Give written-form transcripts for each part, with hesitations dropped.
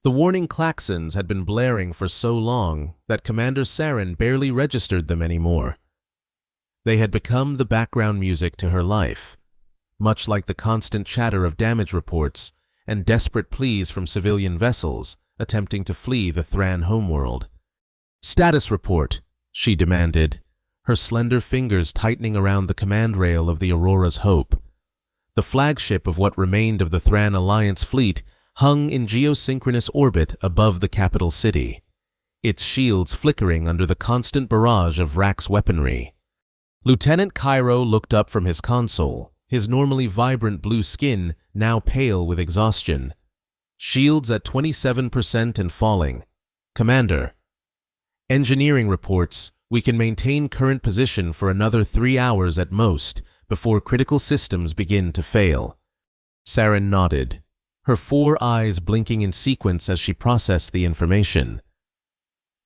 The warning klaxons had been blaring for so long that Commander Saren barely registered them anymore. They had become the background music to her life, much like the constant chatter of damage reports and desperate pleas from civilian vessels attempting to flee the Thran homeworld. "Status report," she demanded, her slender fingers tightening around the command rail of the Aurora's Hope. The flagship of what remained of the Thran Alliance fleet hung in geosynchronous orbit above the capital city, its shields flickering under the constant barrage of Rax weaponry. Lieutenant Cairo looked up from his console, his normally vibrant blue skin now pale with exhaustion. "Shields at 27% and falling. Commander." "Engineering reports, we can maintain current position for another 3 hours at most before critical systems begin to fail." Saren nodded, her 4 eyes blinking in sequence as she processed the information.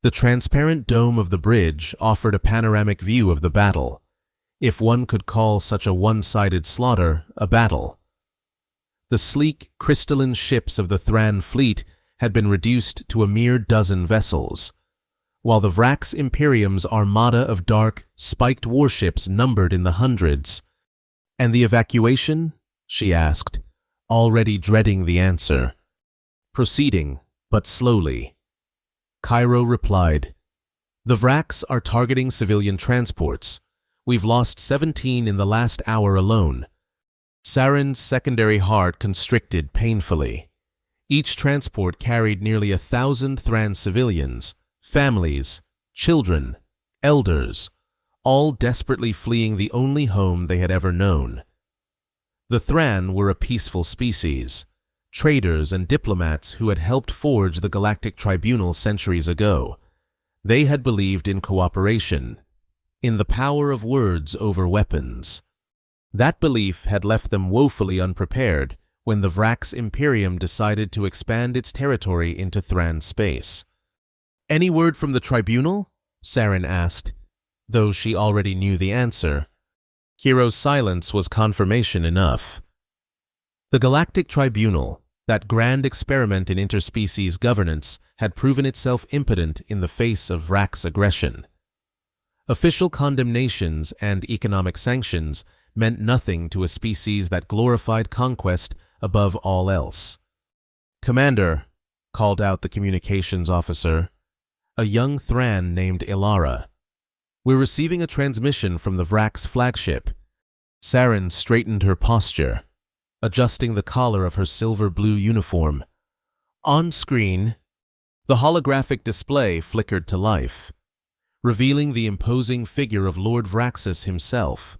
The transparent dome of the bridge offered a panoramic view of the battle, if one could call such a one-sided slaughter a battle. The sleek, crystalline ships of the Thran fleet had been reduced to a mere dozen vessels, while the Vrax Imperium's armada of dark, spiked warships numbered in the hundreds. "And the evacuation?" she asked, already dreading the answer. "Proceeding, but slowly." Cairo replied, "The Vrax are targeting civilian transports. We've lost 17 in the last hour alone." Saren's secondary heart constricted painfully. Each transport carried nearly 1,000 Thran civilians, families, children, elders, all desperately fleeing the only home they had ever known. The Thran were a peaceful species, traders and diplomats who had helped forge the Galactic Tribunal centuries ago. They had believed in cooperation, in the power of words over weapons. That belief had left them woefully unprepared when the Vrax Imperium decided to expand its territory into Thran space. "Any word from the Tribunal?" Saren asked, though she already knew the answer. Kiro's silence was confirmation enough. The Galactic Tribunal, that grand experiment in interspecies governance, had proven itself impotent in the face of Vrax aggression. Official condemnations and economic sanctions meant nothing to a species that glorified conquest above all else. "Commander," called out the communications officer, a young Thran named Ilara. "We're receiving a transmission from the Vrax flagship." Saren straightened her posture, adjusting the collar of her silver-blue uniform. On screen, the holographic display flickered to life, revealing the imposing figure of Lord Vraxus himself.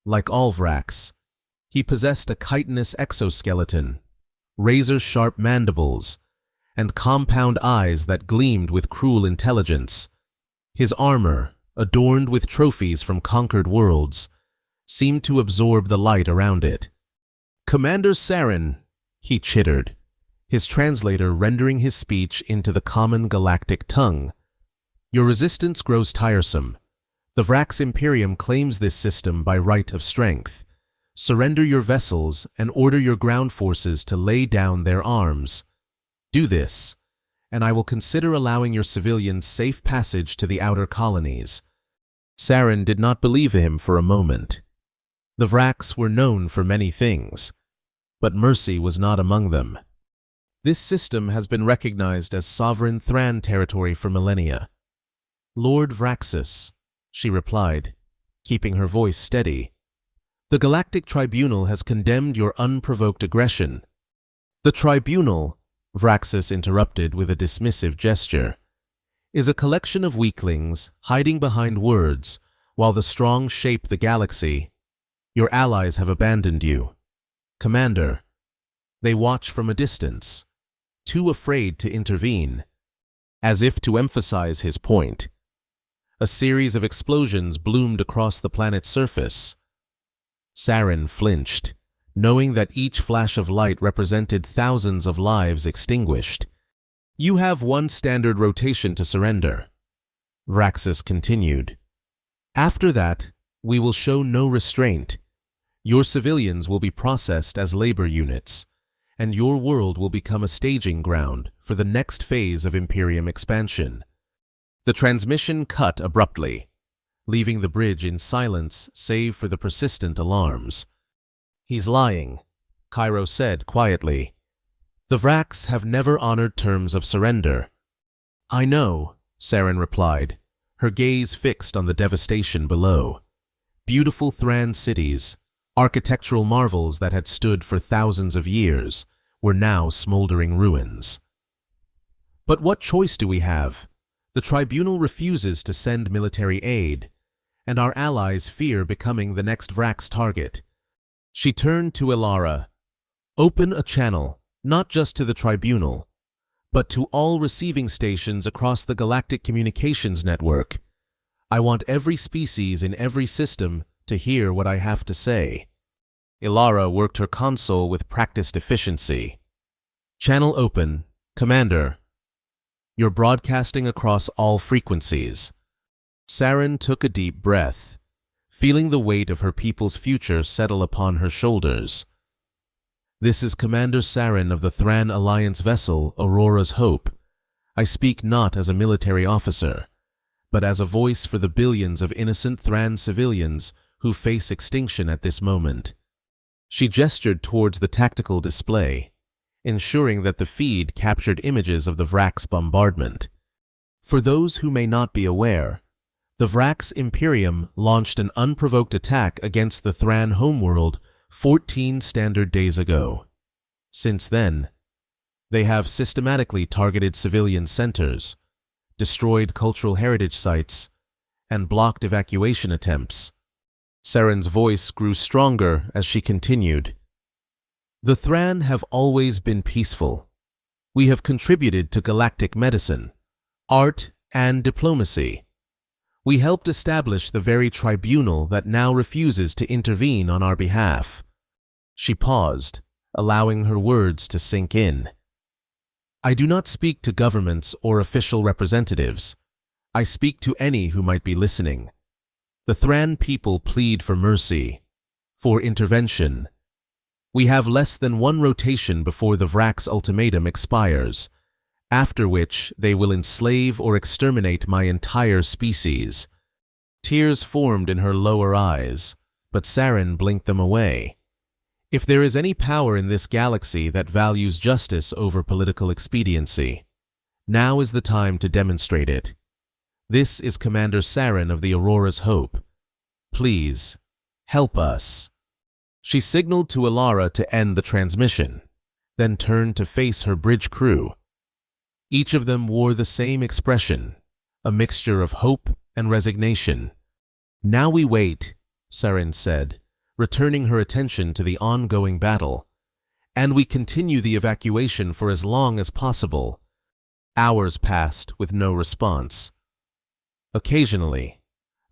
Like all Vrax, he possessed a chitinous exoskeleton, razor-sharp mandibles, and compound eyes that gleamed with cruel intelligence. His armor, adorned with trophies from conquered worlds, seemed to absorb the light around it. "Commander Saren," he chittered, his translator rendering his speech into the common galactic tongue. "Your resistance grows tiresome. The Vrax Imperium claims this system by right of strength. Surrender your vessels and order your ground forces to lay down their arms. Do this, and I will consider allowing your civilians safe passage to the outer colonies." Saren did not believe him for a moment. The Vrax were known for many things, but mercy was not among them. "This system has been recognized as sovereign Thran territory for millennia." "Lord Vraxus," she replied, keeping her voice steady. "The Galactic Tribunal has condemned your unprovoked aggression." "The Tribunal," Vraxus interrupted with a dismissive gesture, "is a collection of weaklings hiding behind words while the strong shape the galaxy. Your allies have abandoned you. Commander." They watch from a distance, too afraid to intervene, as if to emphasize his point. A series of explosions bloomed across the planet's surface. Saren flinched, knowing that each flash of light represented thousands of lives extinguished. "You have one standard rotation to surrender," Vraxus continued. "After that, we will show no restraint. Your civilians will be processed as labor units, and your world will become a staging ground for the next phase of Imperium expansion. The transmission cut abruptly, leaving the bridge in silence save for the persistent alarms. "He's lying," Cairo said quietly. "The Vrax have never honored terms of surrender." "I know," Saren replied, her gaze fixed on the devastation below. Beautiful Thran cities, architectural marvels that had stood for thousands of years, were now smoldering ruins. "But what choice do we have? The Tribunal refuses to send military aid, and our allies fear becoming the next Vrax target." She turned to Ilara. "Open a channel, not just to the Tribunal, but to all receiving stations across the galactic communications network. I want every species in every system to hear what I have to say." Ilara worked her console with practiced efficiency. "Channel open. Commander. You're broadcasting across all frequencies." Saren took a deep breath, feeling the weight of her people's future settle upon her shoulders. "This is Commander Saren of the Thran Alliance vessel Aurora's Hope. I speak not as a military officer, but as a voice for the billions of innocent Thran civilians who face extinction at this moment." She gestured towards the tactical display, ensuring that the feed captured images of the Vrax bombardment. For those who may not be aware, the Vrax Imperium launched an unprovoked attack against the Thran homeworld 14 standard days ago. Since then, they have systematically targeted civilian centers, destroyed cultural heritage sites, and blocked evacuation attempts. Saren's voice grew stronger as she continued. "The Thran have always been peaceful. We have contributed to galactic medicine, art, and diplomacy. We helped establish the very tribunal that now refuses to intervene on our behalf." She paused, allowing her words to sink in. "I do not speak to governments or official representatives. I speak to any who might be listening. The Thran people plead for mercy, for intervention. We have less than one rotation before the Vrax ultimatum expires, after which they will enslave or exterminate my entire species." Tears formed in her lower eyes, but Saren blinked them away. If there is any power in this galaxy that values justice over political expediency, now is the time to demonstrate it. This is Commander Saren of the Aurora's Hope. Please, help us." She signaled to Ilara to end the transmission, then turned to face her bridge crew. Each of them wore the same expression, a mixture of hope and resignation. "Now we wait," Saren said, returning her attention to the ongoing battle. "And we continue the evacuation for as long as possible." Hours passed with no response. Occasionally,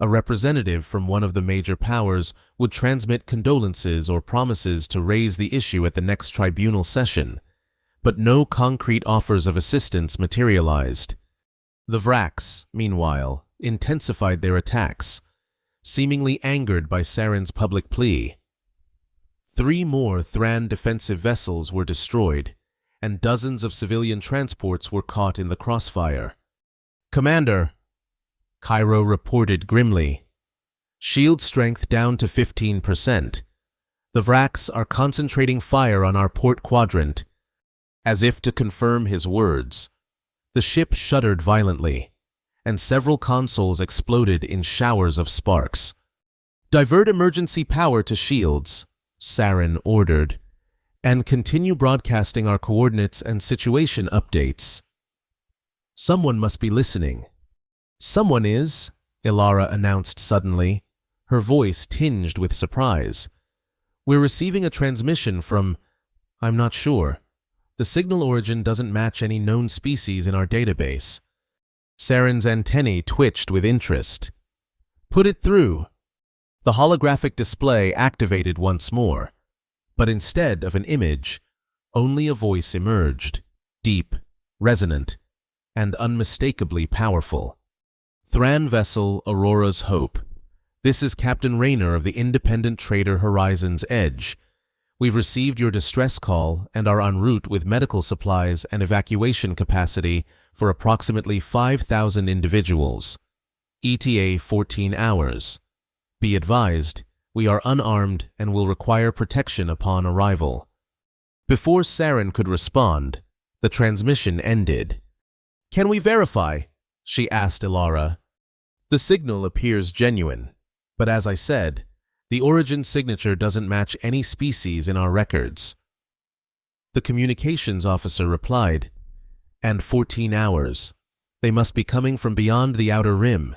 a representative from one of the major powers would transmit condolences or promises to raise the issue at the next tribunal session, but no concrete offers of assistance materialized. The Vrax, meanwhile, intensified their attacks, seemingly angered by Saren's public plea. 3 more Thran defensive vessels were destroyed, and dozens of civilian transports were caught in the crossfire. "Commander," Cairo reported grimly, "shield strength down to 15%. The Vrax are concentrating fire on our port quadrant." As if to confirm his words, the ship shuddered violently, and several consoles exploded in showers of sparks. "Divert emergency power to shields," Saren ordered, "and continue broadcasting our coordinates and situation updates." Someone must be listening. "Someone is," Ilara announced suddenly, her voice tinged with surprise. "We're receiving a transmission from... I'm not sure. The signal origin doesn't match any known species in our database." Saren's antennae twitched with interest. "Put it through." The holographic display activated once more, but instead of an image, only a voice emerged, deep, resonant, and unmistakably powerful. "Thran vessel Aurora's Hope. This is Captain Rayner of the independent trader Horizon's Edge. We've received your distress call and are en route with medical supplies and evacuation capacity for approximately 5,000 individuals. ETA 14 hours. Be advised, we are unarmed and will require protection upon arrival. Before Saren could respond, the transmission ended. Can we verify? She asked Ilara. The signal appears genuine, but as I said, the origin signature doesn't match any species in our records. The communications officer replied, and 14 hours. They must be coming from beyond the outer rim.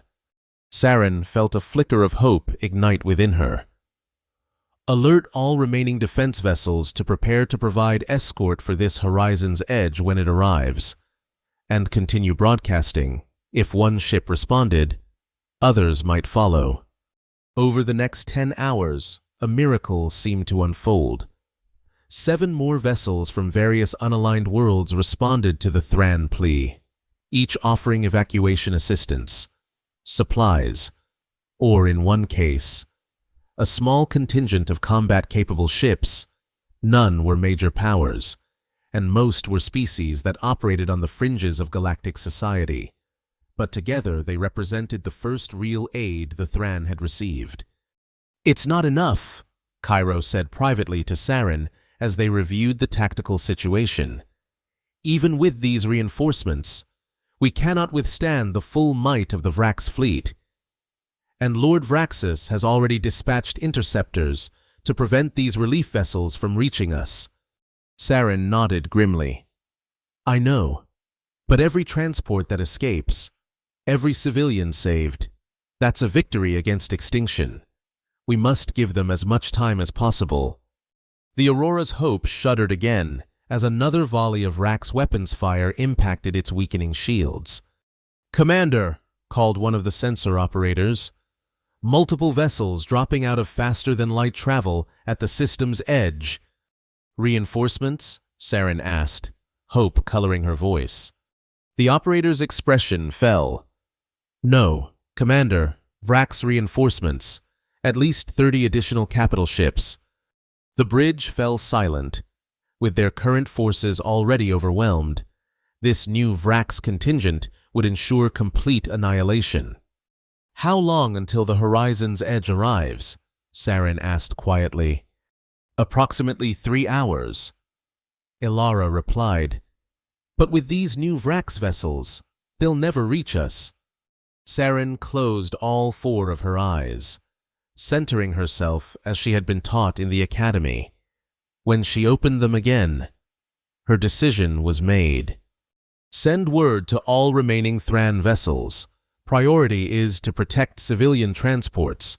Saren felt a flicker of hope ignite within her. Alert all remaining defense vessels to prepare to provide escort for this Horizon's Edge when it arrives, and continue broadcasting. If one ship responded, others might follow. Over the next 10 hours, a miracle seemed to unfold. 7 more vessels from various unaligned worlds responded to the Thran plea, each offering evacuation assistance, supplies, or in one case, a small contingent of combat-capable ships. None were major powers, and most were species that operated on the fringes of galactic society. But together they represented the first real aid the Thran had received. It's not enough, Cairo said privately to Saren as they reviewed the tactical situation. Even with these reinforcements, we cannot withstand the full might of the Vrax fleet. And Lord Vraxus has already dispatched interceptors to prevent these relief vessels from reaching us. Saren nodded grimly. I know, but every transport that escapes, every civilian saved, that's a victory against extinction. We must give them as much time as possible. The Aurora's hope shuddered again as another volley of Vrax weapons fire impacted its weakening shields. Commander, called one of the sensor operators. Multiple vessels dropping out of faster-than-light travel at the system's edge. Reinforcements? Saren asked, hope coloring her voice. The operator's expression fell. No, Commander, Vrax reinforcements. At least 30 additional capital ships. The bridge fell silent. With their current forces already overwhelmed, this new Vrax contingent would ensure complete annihilation. How long until the Horizon's Edge arrives? Saren asked quietly. Approximately 3 hours. Ilara replied. But with these new Vrax vessels, they'll never reach us. Saren closed all 4 of her eyes, centering herself as she had been taught in the academy. When she opened them again, her decision was made. Send word to all remaining Thran vessels. Priority is to protect civilian transports.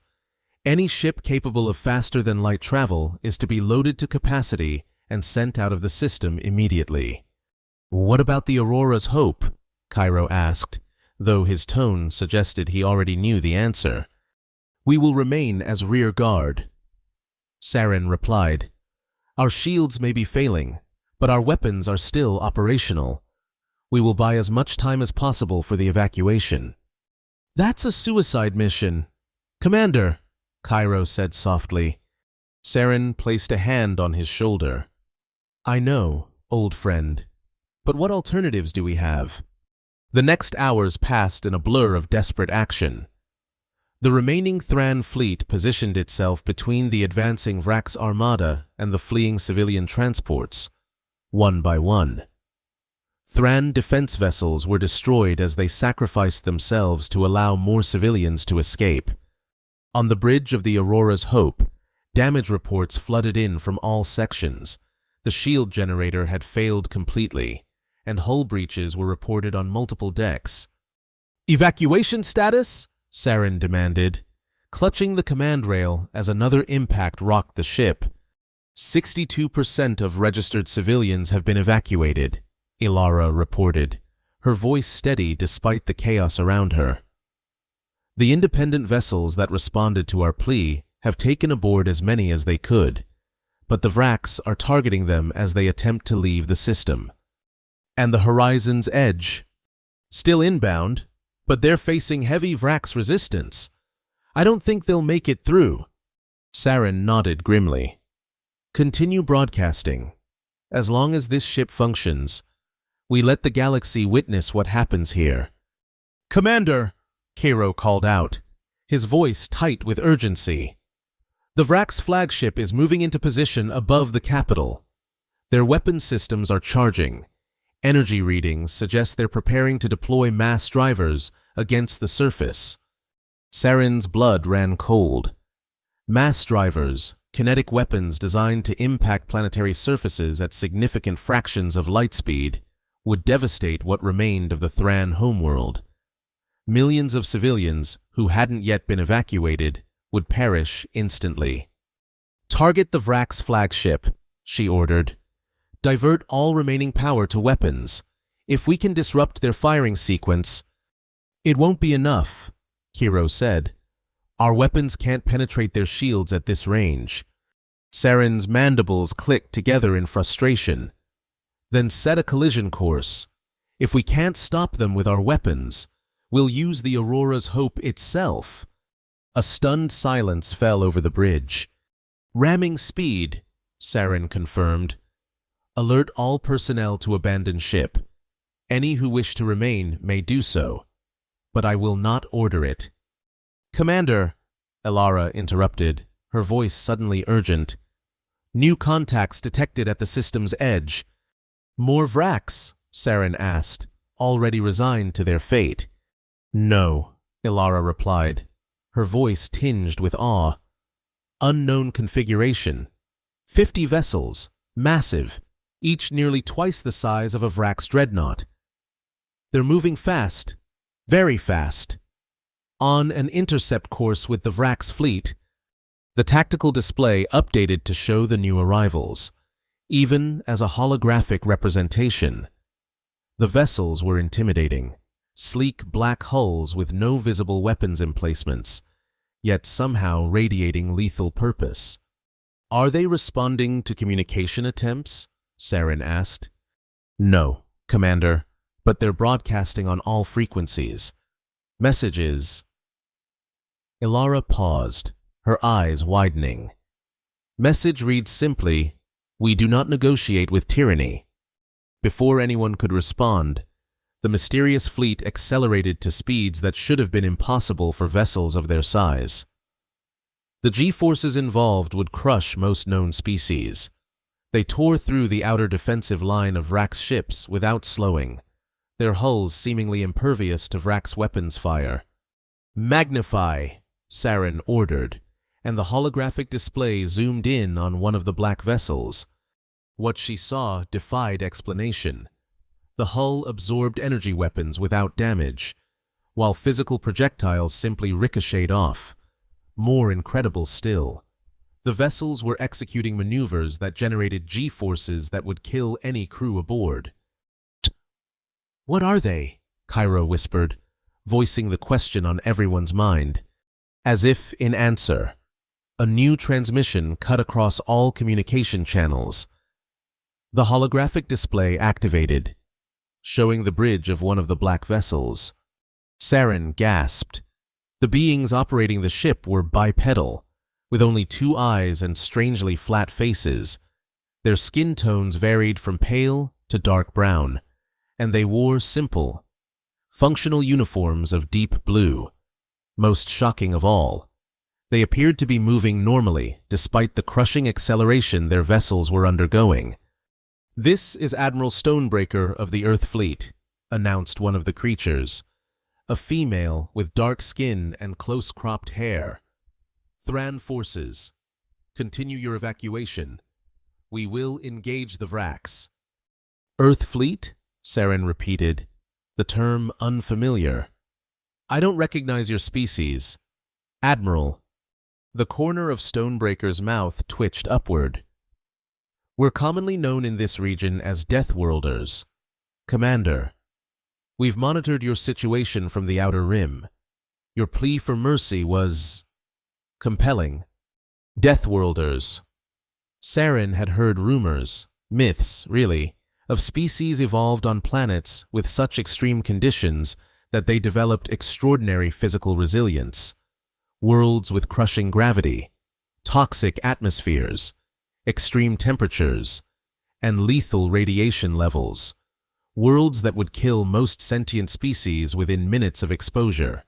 Any ship capable of faster-than-light travel is to be loaded to capacity and sent out of the system immediately. What about the Aurora's hope? Cairo asked, though his tone suggested he already knew the answer. We will remain as rear guard. Saren replied. Our shields may be failing, but our weapons are still operational. We will buy as much time as possible for the evacuation. That's a suicide mission. Commander, Cairo said softly. Saren placed a hand on his shoulder. I know, old friend, but what alternatives do we have? The next hours passed in a blur of desperate action. The remaining Thran fleet positioned itself between the advancing Vrax armada and the fleeing civilian transports, one by one. Thran defense vessels were destroyed as they sacrificed themselves to allow more civilians to escape. On the bridge of the Aurora's Hope, damage reports flooded in from all sections. The shield generator had failed completely, and hull breaches were reported on multiple decks. Evacuation status? Saren demanded, clutching the command rail as another impact rocked the ship. 62% of registered civilians have been evacuated, Ilara reported, her voice steady despite the chaos around her. The independent vessels that responded to our plea have taken aboard as many as they could, but the Vrax are targeting them as they attempt to leave the system. And the Horizon's Edge? Still inbound, but they're facing heavy Vrax resistance. I don't think they'll make it through. Saren nodded grimly. Continue broadcasting. As long as this ship functions, we let the galaxy witness what happens here. Commander, Cairo called out, his voice tight with urgency. The Vrax flagship is moving into position above the capital. Their weapon systems are charging. Energy readings suggest they're preparing to deploy mass drivers against the surface. Saren's blood ran cold. Mass drivers, kinetic weapons designed to impact planetary surfaces at significant fractions of light speed, would devastate what remained of the Thran homeworld. Millions of civilians who hadn't yet been evacuated would perish instantly. Target the Vrax flagship, she ordered. Divert all remaining power to weapons. If we can disrupt their firing sequence, it won't be enough, Cairo said. Our weapons can't penetrate their shields at this range. Saren's mandibles clicked together in frustration. Then set a collision course. If we can't stop them with our weapons, we'll use the Aurora's hope itself. A stunned silence fell over the bridge. Ramming speed, Saren confirmed. Alert all personnel to abandon ship. Any who wish to remain may do so, but I will not order it. Commander, Elara interrupted, her voice suddenly urgent. New contacts detected at the system's edge. More Vrax, Saren asked, already resigned to their fate. No, Elara replied, her voice tinged with awe. Unknown configuration. 50 vessels, massive, each nearly twice the size of a Vrax dreadnought. They're moving fast, very fast. On an intercept course with the Vrax fleet, the tactical display updated to show the new arrivals, even as a holographic representation. The vessels were intimidating, sleek black hulls with no visible weapons emplacements, yet somehow radiating lethal purpose. Are they responding to communication attempts? Saren asked. No, Commander, but they're broadcasting on all frequencies. Messages. Elara paused, her eyes widening. Message reads simply, "We do not negotiate with tyranny." Before anyone could respond, the mysterious fleet accelerated to speeds that should have been impossible for vessels of their size. The G-forces involved would crush most known species. They tore through the outer defensive line of Vrax ships without slowing, their hulls seemingly impervious to Vrax weapons fire. Magnify, Saren ordered, and the holographic display zoomed in on one of the black vessels. What she saw defied explanation. The hull absorbed energy weapons without damage, while physical projectiles simply ricocheted off. More incredible still, the vessels were executing maneuvers that generated G-forces that would kill any crew aboard. What are they? Cairo whispered, voicing the question on everyone's mind. As if in answer, a new transmission cut across all communication channels. The holographic display activated, showing the bridge of one of the black vessels. Saren gasped. The beings operating the ship were bipedal, with only 2 eyes and strangely flat faces. Their skin tones varied from pale to dark brown, and they wore simple, functional uniforms of deep blue. Most shocking of all, they appeared to be moving normally despite the crushing acceleration their vessels were undergoing. "This is Admiral Stonebreaker of the Earth Fleet," announced one of the creatures, a female with dark skin and close-cropped hair. "Thran forces, continue your evacuation. We will engage the Vrax." "Earth Fleet?" Saren repeated, the term unfamiliar. "I don't recognize your species." "Admiral." The corner of Stonebreaker's mouth twitched upward. "We're commonly known in this region as Deathworlders. Commander, we've monitored your situation from the Outer Rim. Your plea for mercy was compelling." Deathworlders. Saren had heard rumors, myths, really, of species evolved on planets with such extreme conditions that they developed extraordinary physical resilience. Worlds with crushing gravity, toxic atmospheres, extreme temperatures, and lethal radiation levels, worlds that would kill most sentient species within minutes of exposure.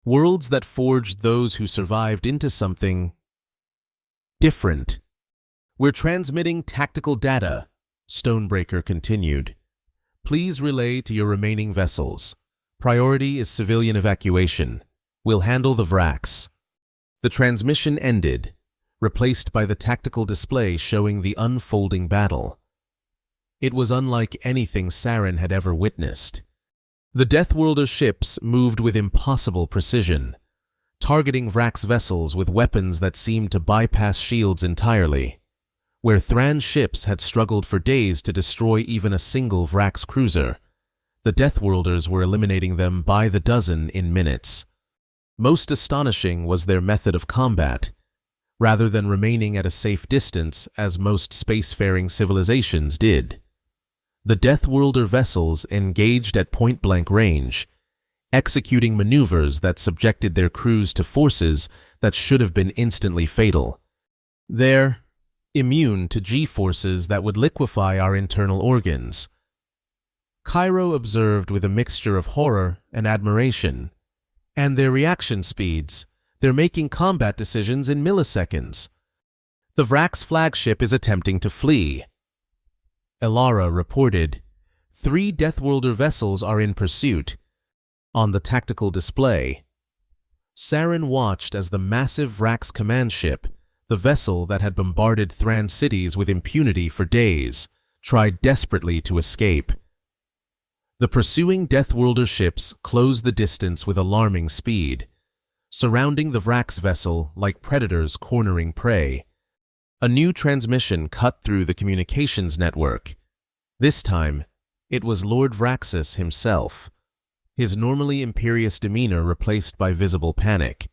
Worlds that forged those who survived into something different. "We're transmitting tactical data," Stonebreaker continued. "Please relay to your remaining vessels. Priority is civilian evacuation. We'll handle the Vrax." The transmission ended, replaced by the tactical display showing the unfolding battle. It was unlike anything Saren had ever witnessed. The Deathworlder ships moved with impossible precision, targeting Vrax vessels with weapons that seemed to bypass shields entirely. Where Thran ships had struggled for days to destroy even a single Vrax cruiser, the Deathworlders were eliminating them by the dozen in minutes. Most astonishing was their method of combat. Rather than remaining at a safe distance as most spacefaring civilizations did, the Deathworlder vessels engaged at point-blank range, executing maneuvers that subjected their crews to forces that should have been instantly fatal. They're immune to G-forces that would liquefy our internal organs. Cairo observed with a mixture of horror and admiration. And their reaction speeds. They're making combat decisions in milliseconds. The Vrax flagship is attempting to flee. Elara reported, 3 Deathworlder vessels are in pursuit. On the tactical display, Saren watched as the massive Vrax command ship, the vessel that had bombarded Thran cities with impunity for days, tried desperately to escape. The pursuing Deathworlder ships closed the distance with alarming speed, surrounding the Vrax vessel like predators cornering prey. A new transmission cut through the communications network. This time, it was Lord Vraxus himself, his normally imperious demeanor replaced by visible panic.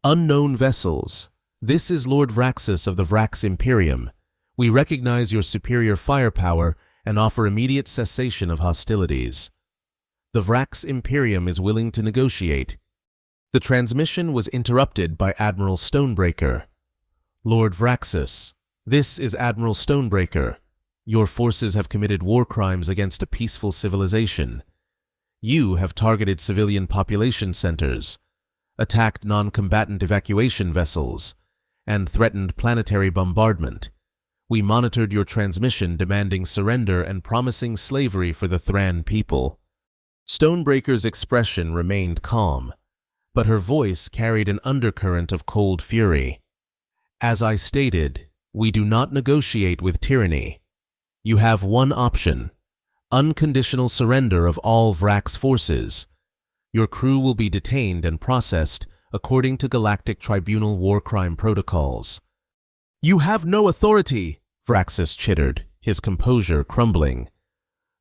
"Unknown vessels, this is Lord Vraxus of the Vrax Imperium. We recognize your superior firepower and offer immediate cessation of hostilities. The Vrax Imperium is willing to negotiate." The transmission was interrupted by Admiral Stonebreaker. "Lord Vraxus, this is Admiral Stonebreaker. Your forces have committed war crimes against a peaceful civilization. You have targeted civilian population centers, attacked non-combatant evacuation vessels, and threatened planetary bombardment. We monitored your transmission demanding surrender and promising slavery for the Thran people." Stonebreaker's expression remained calm, but her voice carried an undercurrent of cold fury. "As I stated, we do not negotiate with tyranny. You have one option: unconditional surrender of all Vrax forces. Your crew will be detained and processed according to Galactic Tribunal war crime protocols." "You have no authority," Vraxus chittered, his composure crumbling.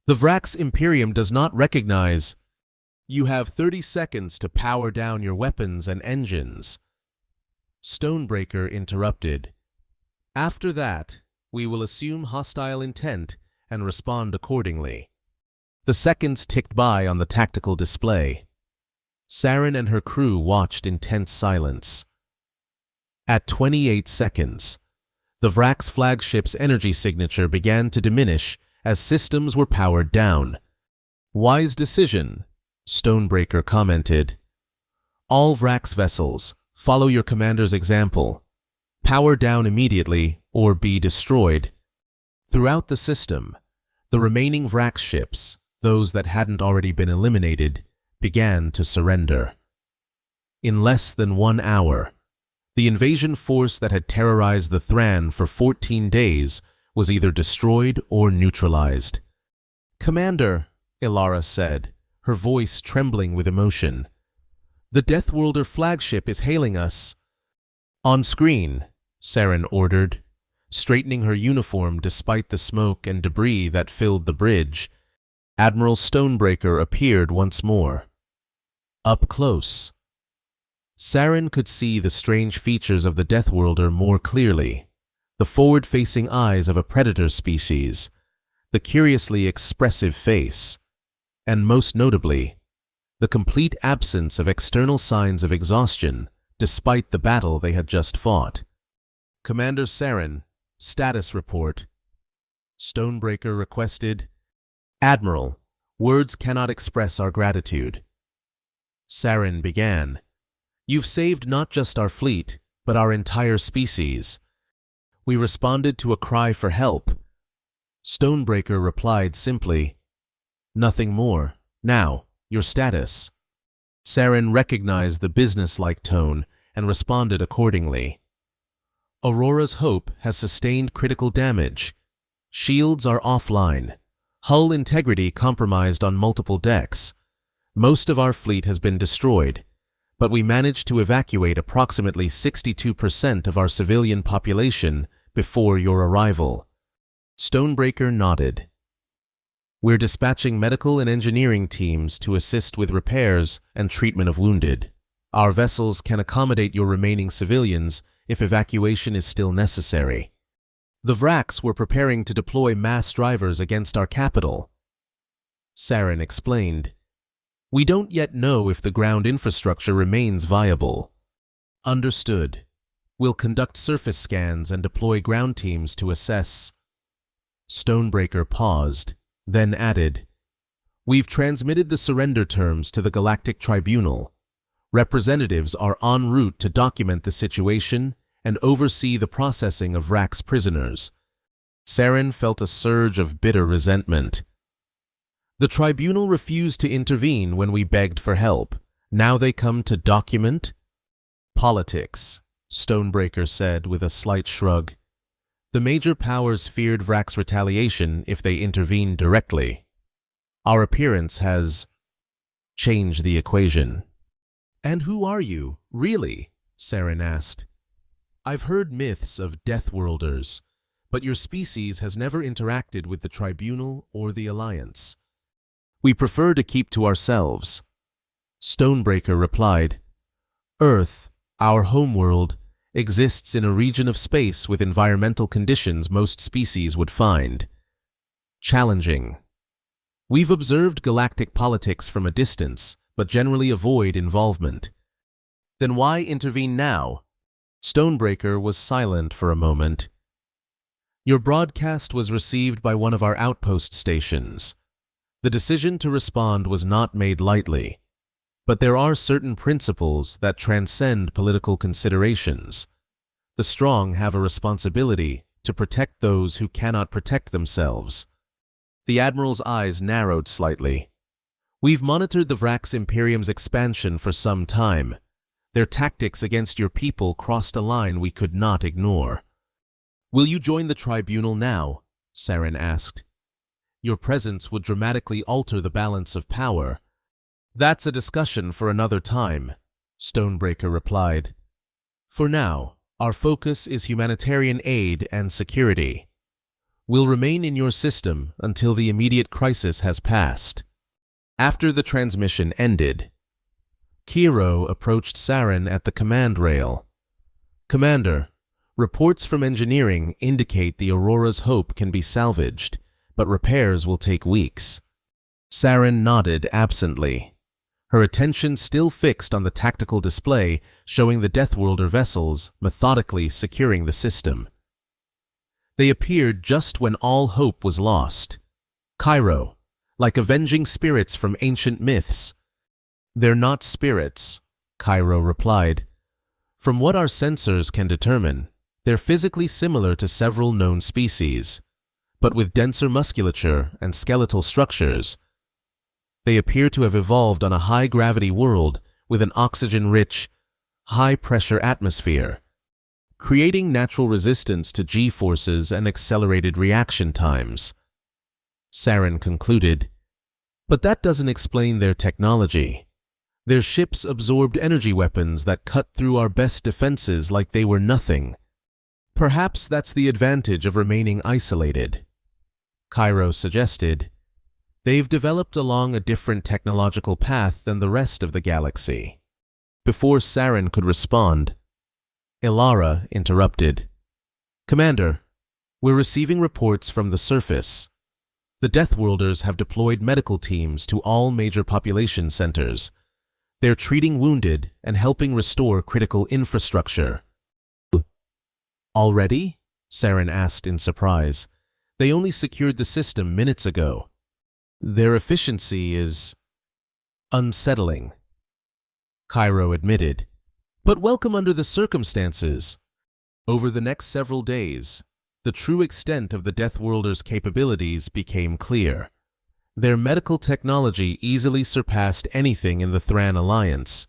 "The Vrax Imperium does not recognize—" "You have 30 seconds to power down your weapons and engines," Stonebreaker interrupted. "After that, we will assume hostile intent and respond accordingly." The seconds ticked by on the tactical display. Saren and her crew watched in tense silence. At 28 seconds, the Vrax flagship's energy signature began to diminish as systems were powered down. "Wise decision," Stonebreaker commented. "All Vrax vessels, follow your commander's example. Power down immediately or be destroyed." Throughout the system, the remaining Vrax ships, those that hadn't already been eliminated, began to surrender. In less than 1 hour, the invasion force that had terrorized the Thran for 14 days was either destroyed or neutralized. "Commander," Elara said, her voice trembling with emotion, "the Deathworlder flagship is hailing us." "On screen," Saren ordered, straightening her uniform despite the smoke and debris that filled the bridge. Admiral Stonebreaker appeared once more. Up close, Saren could see the strange features of the Deathworlder more clearly: the forward-facing eyes of a predator species, the curiously expressive face, and most notably, the complete absence of external signs of exhaustion despite the battle they had just fought. "Commander Saren," Status report. Stonebreaker requested, Admiral, words cannot express our gratitude. Saren began, You've saved not just our fleet, but our entire species. We responded to a cry for help. Stonebreaker replied simply, Nothing more. Now, your status. Saren recognized the business-like tone and responded accordingly. Aurora's Hope has sustained critical damage. Shields are offline. Hull integrity compromised on multiple decks. Most of our fleet has been destroyed, but we managed to evacuate approximately 62% of our civilian population before your arrival. Stonebreaker nodded. We're dispatching medical and engineering teams to assist with repairs and treatment of wounded. Our vessels can accommodate your remaining civilians if evacuation is still necessary. The Vraks were preparing to deploy mass drivers against our capital. Saren explained, We don't yet know if the ground infrastructure remains viable. Understood. We'll conduct surface scans and deploy ground teams to assess. Stonebreaker paused, then added, We've transmitted the surrender terms to the Galactic Tribunal. Representatives are en route to document the situation and oversee the processing of Vraks prisoners. Saren felt a surge of bitter resentment. The tribunal refused to intervene when we begged for help. Now they come to document? Politics, Stonebreaker said with a slight shrug. The major powers feared Vraks' retaliation if they intervened directly. Our appearance has changed the equation. And who are you, really? Saren asked. I've heard myths of Deathworlders, but your species has never interacted with the Tribunal or the Alliance. We prefer to keep to ourselves. Stonebreaker replied, Earth, our homeworld, exists in a region of space with environmental conditions most species would find challenging. We've observed galactic politics from a distance, but generally avoid involvement. Then why intervene now? Stonebreaker was silent for a moment. Your broadcast was received by one of our outpost stations. The decision to respond was not made lightly, but there are certain principles that transcend political considerations. The strong have a responsibility to protect those who cannot protect themselves. The Admiral's eyes narrowed slightly. We've monitored the Vraks Imperium's expansion for some time. Their tactics against your people crossed a line we could not ignore. Will you join the tribunal now? Saren asked. Your presence would dramatically alter the balance of power. That's a discussion for another time, Stonebreaker replied. For now, our focus is humanitarian aid and security. We'll remain in your system until the immediate crisis has passed. After the transmission ended, Kiro approached Saren at the command rail. Commander, reports from engineering indicate the Aurora's Hope can be salvaged, but repairs will take weeks. Saren nodded absently, her attention still fixed on the tactical display showing the Deathworlder vessels methodically securing the system. They appeared just when all hope was lost. Cairo, like avenging spirits from ancient myths. They're not spirits, Cairo replied. From what our sensors can determine, they're physically similar to several known species, but with denser musculature and skeletal structures. They appear to have evolved on a high-gravity world with an oxygen-rich, high-pressure atmosphere, creating natural resistance to G-forces and accelerated reaction times. Saren concluded, but that doesn't explain their technology. Their ships absorbed energy weapons that cut through our best defenses like they were nothing. Perhaps that's the advantage of remaining isolated. Cairo suggested, they've developed along a different technological path than the rest of the galaxy. Before Saren could respond, Ilara interrupted. Commander, we're receiving reports from the surface. The Deathworlders have deployed medical teams to all major population centers. They're treating wounded and helping restore critical infrastructure. Already? Saren asked in surprise. They only secured the system minutes ago. Their efficiency is unsettling, Cairo admitted. But welcome under the circumstances. Over the next several days, the true extent of the Deathworlder's capabilities became clear. Their medical technology easily surpassed anything in the Thran Alliance,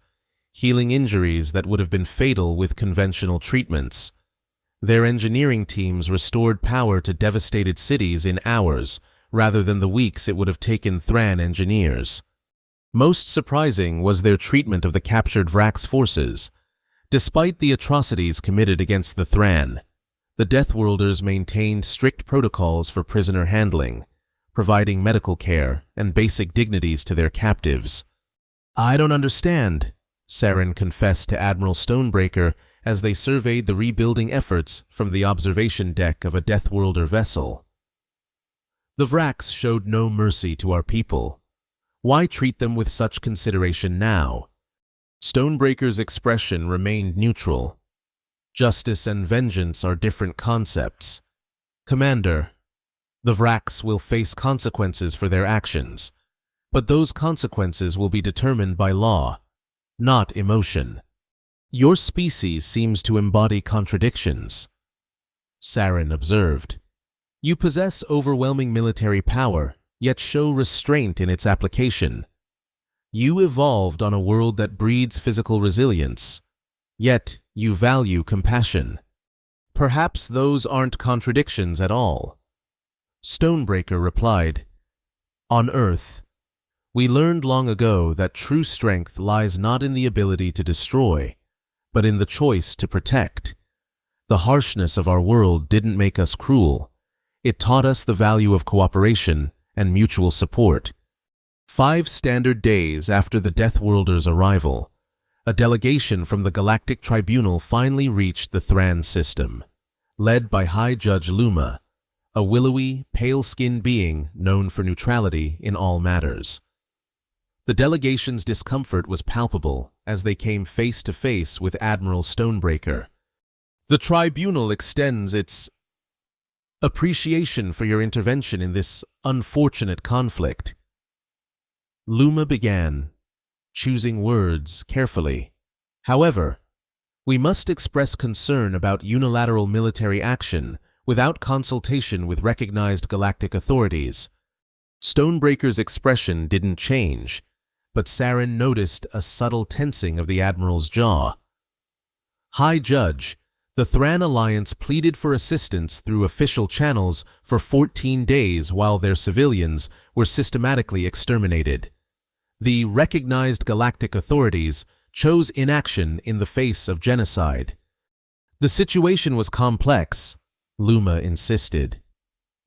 healing injuries that would have been fatal with conventional treatments. Their engineering teams restored power to devastated cities in hours, rather than the weeks it would have taken Thran engineers. Most surprising was their treatment of the captured Vrax forces. Despite the atrocities committed against the Thran, the Deathworlders maintained strict protocols for prisoner handling, providing medical care and basic dignities to their captives. I don't understand, Saren confessed to Admiral Stonebreaker as they surveyed the rebuilding efforts from the observation deck of a Deathworlder vessel. The Vrax showed no mercy to our people. Why treat them with such consideration now? Stonebreaker's expression remained neutral. Justice and vengeance are different concepts. Commander, the Vrax will face consequences for their actions, but those consequences will be determined by law, not emotion. Your species seems to embody contradictions, Saren observed. You possess overwhelming military power, yet show restraint in its application. You evolved on a world that breeds physical resilience, yet you value compassion. Perhaps those aren't contradictions at all. Stonebreaker replied, On Earth, we learned long ago that true strength lies not in the ability to destroy, but in the choice to protect. The harshness of our world didn't make us cruel. It taught us the value of cooperation and mutual support. 5 standard days after the Deathworlder's arrival, a delegation from the Galactic Tribunal finally reached the Thran system, led by High Judge Luma, a willowy, pale-skinned being known for neutrality in all matters. The delegation's discomfort was palpable as they came face to face with Admiral Stonebreaker. The Tribunal extends its appreciation for your intervention in this unfortunate conflict. Luma began, choosing words carefully. However, we must express concern about unilateral military action without consultation with recognized galactic authorities. Stonebreaker's expression didn't change, but Saren noticed a subtle tensing of the Admiral's jaw. High Judge, the Thran Alliance pleaded for assistance through official channels for 14 days while their civilians were systematically exterminated. The recognized galactic authorities chose inaction in the face of genocide. The situation was complex, Luma insisted.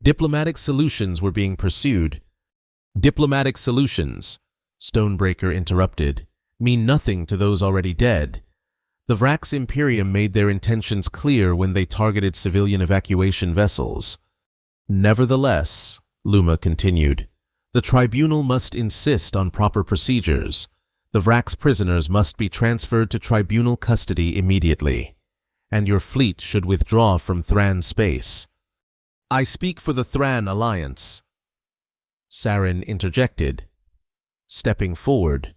Diplomatic solutions were being pursued. Diplomatic solutions, Stonebreaker interrupted, mean nothing to those already dead. The Vrax Imperium made their intentions clear when they targeted civilian evacuation vessels. Nevertheless, Luma continued, the Tribunal must insist on proper procedures. The Vrax prisoners must be transferred to Tribunal custody immediately, and your fleet should withdraw from Thran space. I speak for the Thran Alliance, Saren interjected, stepping forward.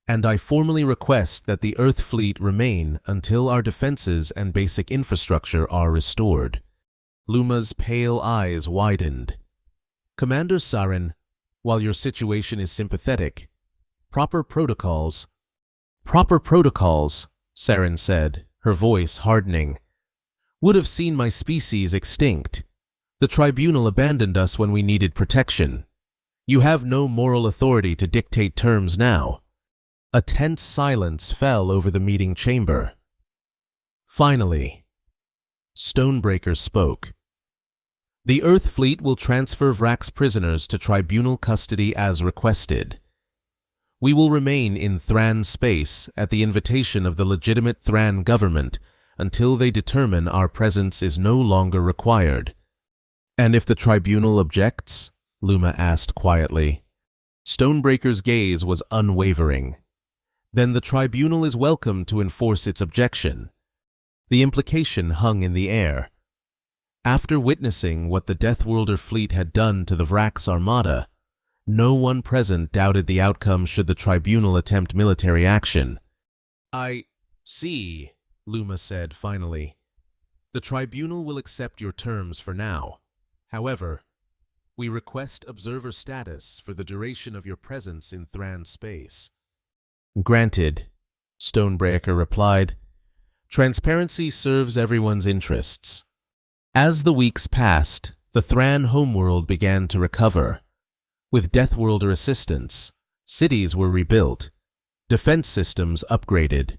And I formally request that the Earth fleet remain until our defenses and basic infrastructure are restored. Luma's pale eyes widened. Commander Saren, while your situation is sympathetic, proper protocols, Saren said, her voice hardening, would have seen my species extinct. The Tribunal abandoned us when we needed protection. You have no moral authority to dictate terms now. A tense silence fell over the meeting chamber. Finally, Stonebreaker spoke. The Earth fleet will transfer Vrax prisoners to Tribunal custody as requested. We will remain in Thran space at the invitation of the legitimate Thran government until they determine our presence is no longer required. And if the Tribunal objects? Luma asked quietly. Stonebreaker's gaze was unwavering. Then the Tribunal is welcome to enforce its objection. The implication hung in the air. After witnessing what the Deathworlder fleet had done to the Vrax armada, no one present doubted the outcome should the tribunal attempt military action. "I see," Luma said finally. "The tribunal will accept your terms for now. However, we request observer status for the duration of your presence in Thran space." "Granted," Stonebreaker replied. "Transparency serves everyone's interests." As the weeks passed, the Thran homeworld began to recover. With Deathworlder assistance, cities were rebuilt, defense systems upgraded,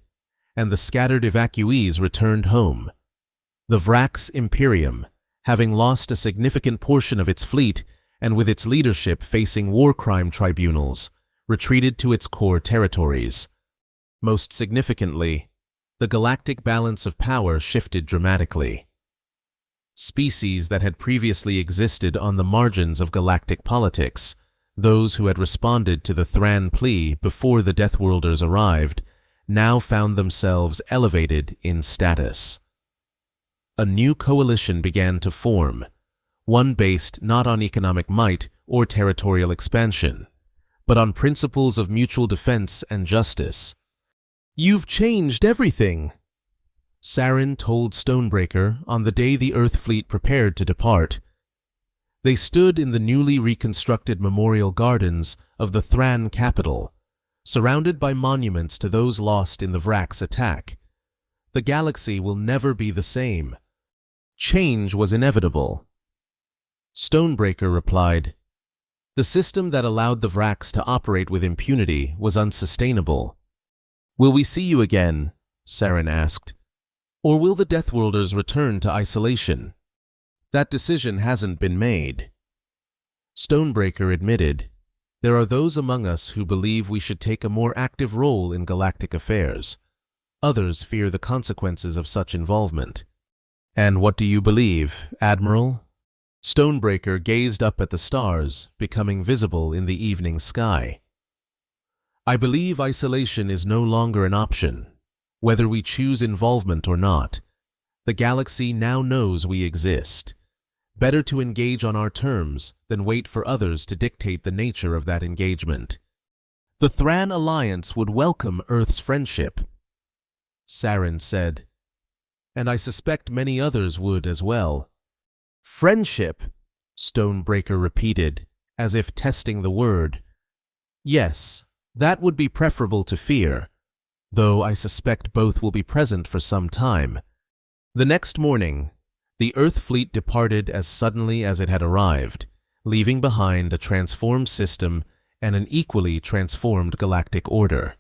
and the scattered evacuees returned home. The Vrax Imperium, having lost a significant portion of its fleet and with its leadership facing war crime tribunals, retreated to its core territories. Most significantly, the galactic balance of power shifted dramatically. Species that had previously existed on the margins of galactic politics, those who had responded to the Thran plea before the Deathworlders arrived, now found themselves elevated in status. A new coalition began to form, one based not on economic might or territorial expansion, but on principles of mutual defense and justice. "You've changed everything," Saren told Stonebreaker on the day the Earth fleet prepared to depart. They stood in the newly reconstructed memorial gardens of the Thran capital, surrounded by monuments to those lost in the Vrax attack. "The galaxy will never be the same. Change was inevitable." Stonebreaker replied, "The system that allowed the Vrax to operate with impunity was unsustainable." "Will we see you again?" Saren asked. "Or will the Deathworlders return to isolation?" "That decision hasn't been made." Stonebreaker admitted, "There are those among us who believe we should take a more active role in galactic affairs. Others fear the consequences of such involvement." "And what do you believe, Admiral?" Stonebreaker gazed up at the stars, becoming visible in the evening sky. "I believe isolation is no longer an option, whether we choose involvement or not. The galaxy now knows we exist. Better to engage on our terms than wait for others to dictate the nature of that engagement. The Thran Alliance would welcome Earth's friendship," Saren said, "and I suspect many others would as well." "Friendship," Stonebreaker repeated, as if testing the word. "Yes, that would be preferable to fear, though I suspect both will be present for some time." The next morning, the Earth fleet departed as suddenly as it had arrived, leaving behind a transformed system and an equally transformed galactic order.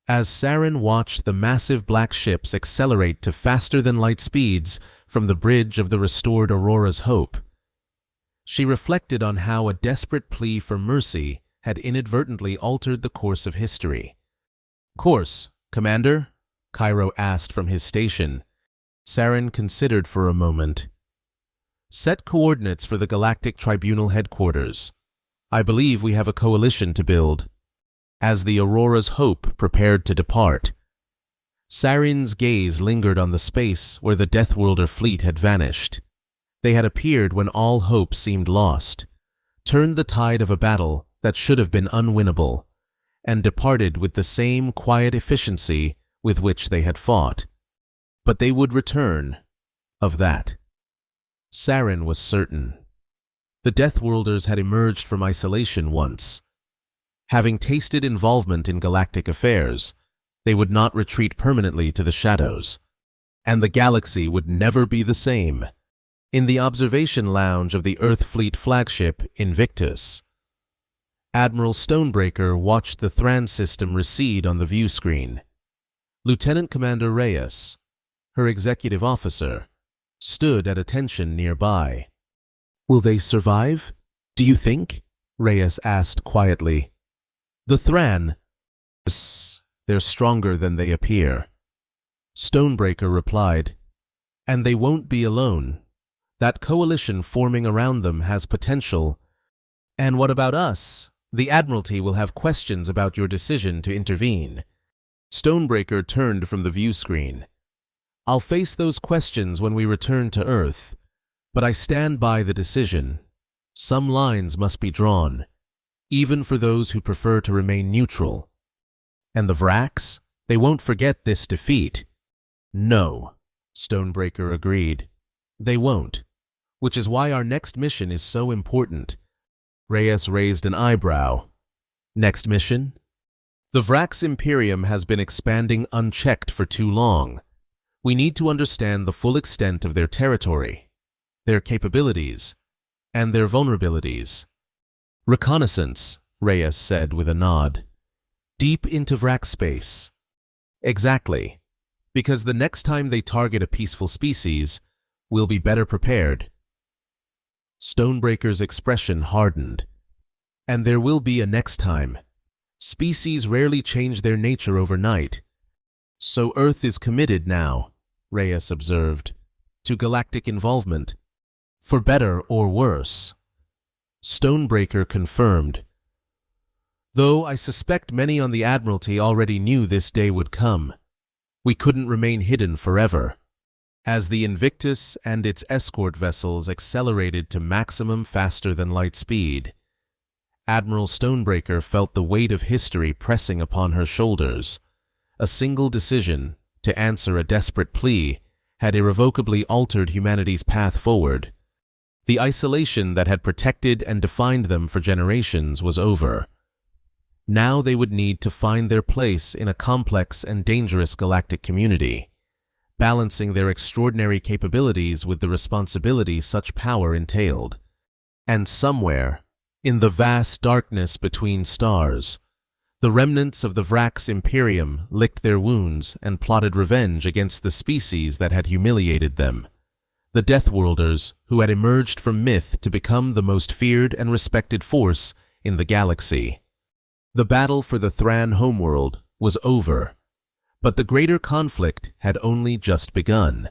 As Saren watched the massive black ships accelerate to faster-than-light speeds from the bridge of the restored Aurora's Hope, she reflected on how a desperate plea for mercy had inadvertently altered the course of history. "Course, Commander?" Cairo asked from his station. Saren considered for a moment. "Set coordinates for the Galactic Tribunal headquarters. I believe we have a coalition to build." As the Aurora's Hope prepared to depart, Saren's gaze lingered on the space where the Deathworlder fleet had vanished. They had appeared when all hope seemed lost, turned the tide of a battle that should have been unwinnable, and departed with the same quiet efficiency with which they had fought. But they would return, of that Saren was certain. The Deathworlders had emerged from isolation once. Having tasted involvement in galactic affairs, they would not retreat permanently to the shadows, and the galaxy would never be the same. In the observation lounge of the Earth Fleet flagship Invictus, Admiral Stonebreaker watched the Thran system recede on the view screen. Lieutenant Commander Reyes, her executive officer, stood at attention nearby. "Will they survive, do you think?" Reyes asked quietly. "The Thran, they're stronger than they appear," Stonebreaker replied. "And they won't be alone. That coalition forming around them has potential." "And what about us? The Admiralty will have questions about your decision to intervene." Stonebreaker turned from the view screen. "I'll face those questions when we return to Earth. But I stand by the decision. Some lines must be drawn, even for those who prefer to remain neutral. And the Vraks? They won't forget this defeat. No, Stonebreaker agreed. They won't, which is why our next mission is so important. Reyes raised an eyebrow. Next mission? The Vraks Imperium has been expanding unchecked for too long. We need to understand the full extent of their territory, their capabilities, and their vulnerabilities. Reconnaissance, Reyes said with a nod. Deep into Vrak space. Exactly, because the next time they target a peaceful species, we'll be better prepared. Stonebreaker's expression hardened. And there will be a next time. Species rarely change their nature overnight. So Earth is committed now, Reyes observed, to galactic involvement, for better or worse. Stonebreaker confirmed. Though I suspect many on the Admiralty already knew this day would come. We couldn't remain hidden forever. As the Invictus and its escort vessels accelerated to maximum faster-than-light speed, Admiral Stonebreaker felt the weight of history pressing upon her shoulders. A single decision to answer a desperate plea had irrevocably altered humanity's path forward. The isolation that had protected and defined them for generations was over. Now they would need to find their place in a complex and dangerous galactic community, balancing their extraordinary capabilities with the responsibility such power entailed. And somewhere, in the vast darkness between stars, the remnants of the Vraks Imperium licked their wounds and plotted revenge against the species that had humiliated them, the Deathworlders who had emerged from myth to become the most feared and respected force in the galaxy. The battle for the Thran homeworld was over, but the greater conflict had only just begun.